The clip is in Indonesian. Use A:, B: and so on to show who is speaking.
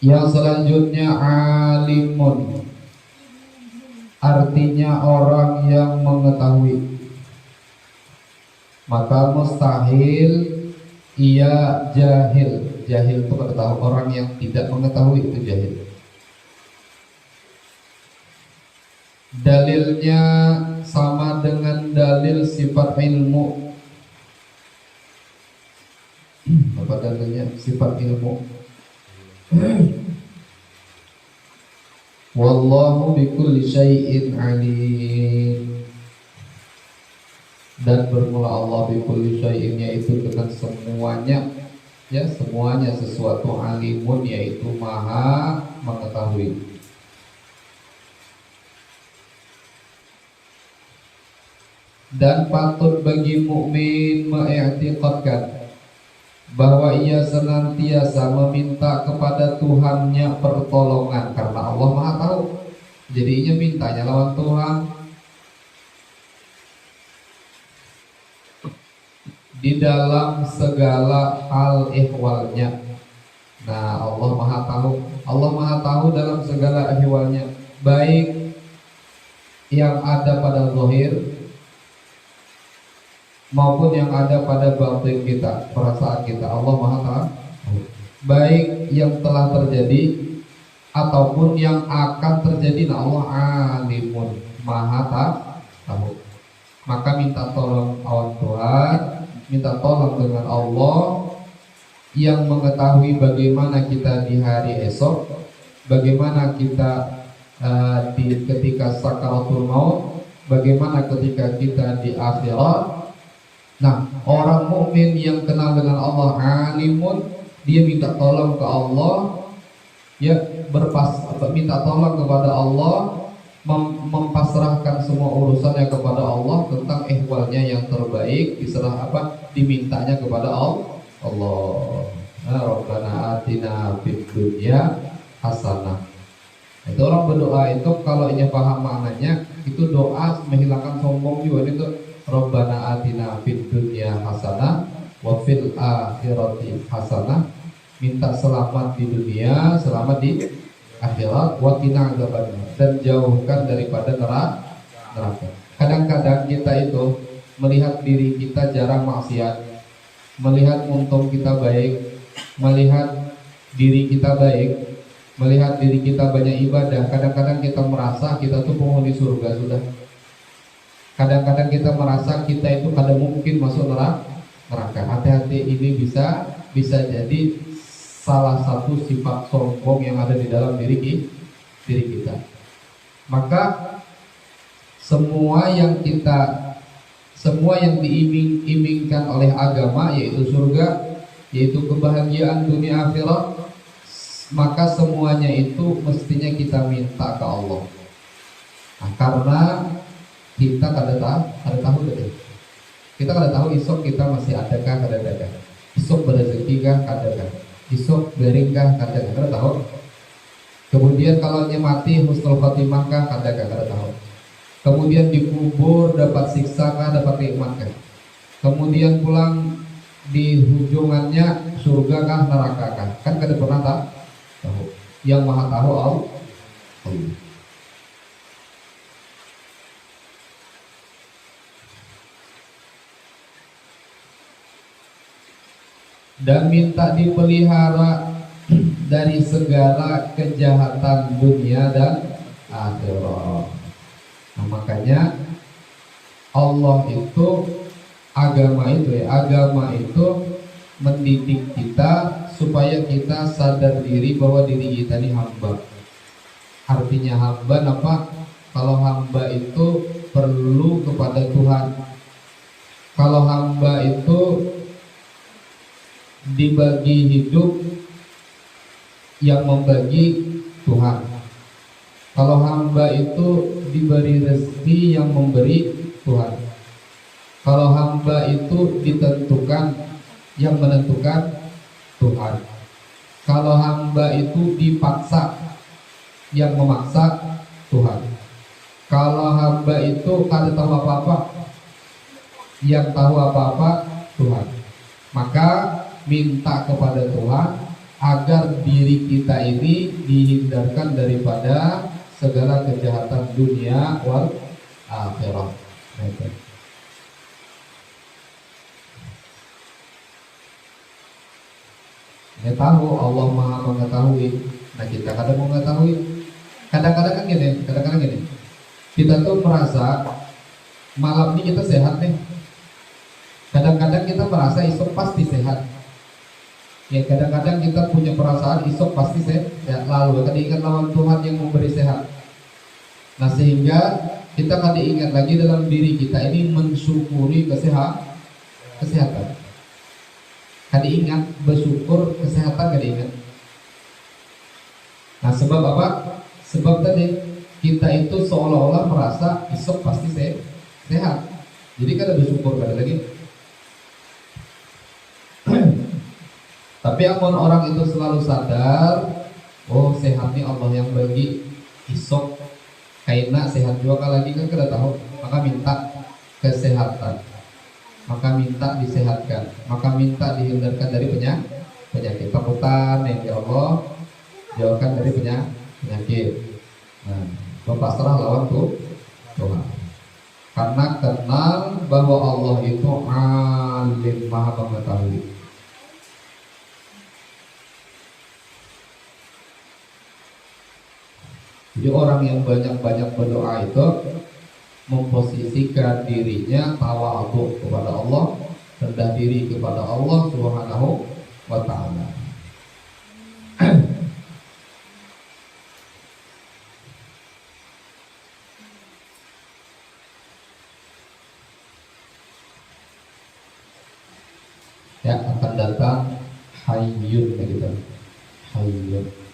A: Yang selanjutnya alimun, artinya orang yang mengetahui. Maka mustahil ia jahil. Jahil itu ketahui, orang yang tidak mengetahui itu jahil. Dalilnya sama dengan dalil sifat ilmu. Apa dalilnya sifat ilmu? Wallahu bikulli syai'in alim. Dan bermula Allah bikulli syai'in, yaitu dengan semuanya, ya semuanya sesuatu, alimun yaitu maha mengetahui. Dan patut bagi mukmin mengiktikadkan bahwa ia senantiasa meminta kepada Tuhannya pertolongan, karena Allah Maha Tahu. Jadinya mintanya lawan Tuhan di dalam segala hal ihwalnya. Nah, Allah Maha Tahu. Allah Maha Tahu dalam segala ihwalnya, baik yang ada pada zahir maupun yang ada pada batin kita, perasaan kita. Allah Maha Tahu, baik yang telah terjadi ataupun yang akan terjadi. Nah, Allah alimun, Maha Tahu. Maka minta tolong awan Tuhan, minta tolong dengan Allah yang mengetahui bagaimana kita di hari esok, bagaimana kita ketika sakaratul maut, bagaimana ketika kita di akhirat. Nah, orang mukmin yang kenal dengan Allah alimun, dia minta tolong ke Allah, ya minta tolong kepada Allah, mempasrahkan semua urusannya kepada Allah tentang ihwalnya yang terbaik, dimintanya kepada Allah. Rabbana atina fid dunya hasanah. Itu orang berdoa itu kalau ini paham maknanya, itu doa menghilangkan sombong juga. Itu Rabbana atina fid dunya hasanah wa fil akhirati hasanah, minta selamat di dunia, selamat di akhirat, wa qina adzabannar, dan jauhkan daripada neraka. Kadang-kadang kita itu melihat diri kita jarang maksiat, melihat untung kita baik, melihat diri kita baik, melihat diri kita banyak ibadah. Kadang-kadang kita merasa kita tuh penghuni surga sudah. Kadang-kadang kita merasa kita itu kada mungkin masuk neraka. Hati-hati, ini bisa jadi salah satu sifat sombong yang ada di dalam diri kita. Maka semua yang diiming-imingkan oleh agama, yaitu surga, yaitu kebahagiaan dunia akhirat, maka semuanya itu mestinya kita minta ke Allah. Nah, karena kita kada tahu deh. Kita kada tahu isok kita masih adakah kada ada. Isok berezeki kah kada kah. Isok bering kah kada tahu. Kemudian kalau mati husnul khotimah kah kada tahu. Kemudian dikubur dapat siksa kah dapat nikmat kah. Kemudian pulang di hujungannya surga kah neraka kah. Kan kada pernah tahu. Yang Maha Tahu Allah. Dan minta dipelihara dari segala kejahatan dunia dan akhirat. Nah, makanya Allah itu, agama itu mendidik kita supaya kita sadar diri bahwa diri kita ini hamba. Artinya hamba apa? Kalau hamba itu perlu kepada Tuhan. Kalau hamba itu dibagi hidup, yang membagi Tuhan. Kalau hamba itu diberi rezeki, yang memberi Tuhan. Kalau hamba itu ditentukan, yang menentukan Tuhan. Kalau hamba itu dipaksa, yang memaksa Tuhan. Kalau hamba itu kada tahu apa-apa, yang tahu apa-apa Tuhan. Maka minta kepada Tuhan agar diri kita ini dihindarkan daripada segala kejahatan dunia wal akhirah. Nah, itu. Dia tahu Allah Maha mengetahui. Nah, kita kadang mengetahui. Kadang-kadang gini. Kita tuh merasa malam ini kita sehat nih. Kadang-kadang kita merasa esok pasti sehat. Ya, kadang-kadang kita punya perasaan esok pasti sehat. Lalu kan ingat lawan Tuhan yang memberi sehat. Nah, sehingga kita kan diingat lagi dalam diri kita ini mensyukuri kesehatan. Kan diingat bersyukur kesehatan, kan diingat. Nah, sebab apa? Sebab tadi kita itu seolah-olah merasa esok pasti sehat. Jadi kan bersyukur pada lagi. Tapi amun orang itu selalu sadar, oh sehat nih Allah yang bagi, esok kayaknya sehat juga lagi kan kita tahu, maka minta kesehatan, maka minta disehatkan, maka minta dihindarkan dari penyakit takutan yang ya Allah jauhkan dari penyakit. Nah, pasrah lawan Tuhan. Karena kenal bahwa Allah itu alim, maha mengetahui. Jadi orang yang banyak-banyak berdoa itu memposisikan dirinya tawadhu kepada Allah, rendah diri kepada Allah Subhanahu wa ta'ala. Ya, akan datang hayyun gitu. Hayyun.